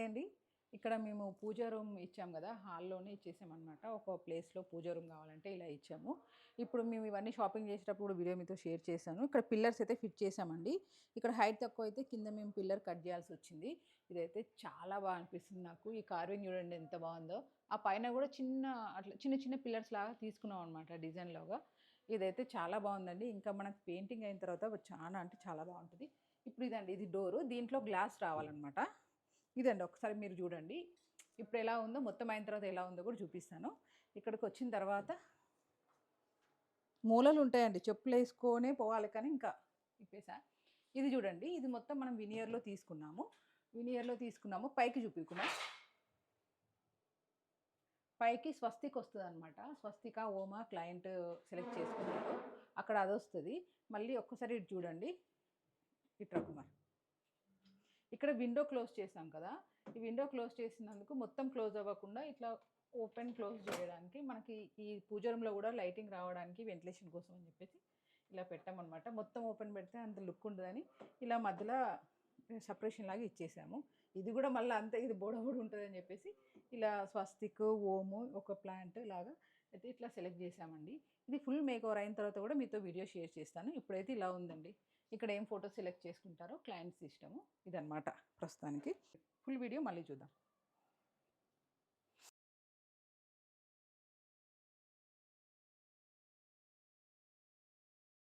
అండి. ఇక్కడ మేము పూజ రూమ్ ఇచ్చాం కదా, హాల్లోనే ఇచ్చేసామన్నమాట. ఒక ప్లేస్లో పూజ రూమ్ కావాలంటే ఇలా ఇచ్చాము. ఇప్పుడు మేము ఇవన్నీ షాపింగ్ చేసేటప్పుడు వీడియో మీతో షేర్ చేశాను. ఇక్కడ పిల్లర్స్ అయితే ఫిట్ చేసామండి. ఇక్కడ హైట్ తక్కువ అయితే కింద మేము పిల్లర్ కట్ చేయాల్సి వచ్చింది. ఇదైతే చాలా బాగా అనిపిస్తుంది నాకు. ఈ కార్వింగ్ చూడండి ఎంత బాగుందో. ఆ పైన కూడా అట్లా చిన్న చిన్న పిల్లర్స్ లాగా తీసుకున్నాం అనమాట డిజైన్లోగా. ఇదైతే చాలా బాగుందండి. ఇంకా మనకు పెయింటింగ్ అయిన తర్వాత చాలా అంటే చాలా బాగుంటుంది. ఇప్పుడు ఇదండి, ఇది డోరు. దీంట్లో గ్లాస్ రావాలన్నమాట. ఇదండి, ఒకసారి మీరు చూడండి ఇప్పుడు ఎలా ఉందో, మొత్తం అయిన తర్వాత ఎలా ఉందో కూడా చూపిస్తాను. ఇక్కడికి వచ్చిన తర్వాత మూలలు ఉంటాయండి, చెప్పులు వేసుకొనే పోవాలి కానీ ఇంకా ఇప్పేసా. ఇది చూడండి, ఇది మొత్తం మనం వినియర్లో తీసుకున్నాము. పైకి చూపించుకున్నాం. పైకి స్వస్తిక్ వస్తుంది అనమాట. స్వస్తిక ఓమా క్లయింట్ సెలెక్ట్ చేసుకున్నారు, అక్కడ అది వస్తుంది. మళ్ళీ ఒక్కసారి ఇటు చూడండి, ఇట్రా కుమార్. ఇక్కడ విండో క్లోజ్ చేసాం కదా, ఈ విండో క్లోజ్ చేసినందుకు మొత్తం క్లోజ్ అవ్వకుండా ఇట్లా ఓపెన్ క్లోజ్ చేయడానికి మనకి ఈ పూజ రూమ్లో కూడా లైటింగ్ రావడానికి వెంటిలేషన్ కోసం అని చెప్పేసి ఇలా పెట్టామన్నమాట. మొత్తం ఓపెన్ పెడితే అంత లుక్ ఉండదని ఇలా మధ్యలో సపరేషన్ లాగా ఇచ్చేసాము. ఇది కూడా మళ్ళీ అంతే, ఇది బోడబోడు ఉంటుందని చెప్పేసి ఇలా స్వస్తిక్ ఓము ఒక ప్లాంట్ లాగా అయితే ఇట్లా సెలెక్ట్ చేసామండి. ఇది ఫుల్ మేక్ ఓవర్ అయిన తర్వాత కూడా మీతో వీడియో షేర్ చేస్తాను. ఇప్పుడైతే ఇలా ఉందండి. ఇక్కడ ఏం ఫోటో సెలెక్ట్ చేసుకుంటారో క్లయింట్స్ ఇష్టము. ఇదన్నమాట ప్రస్తుతానికి. ఫుల్ వీడియో మళ్ళీ చూద్దాం.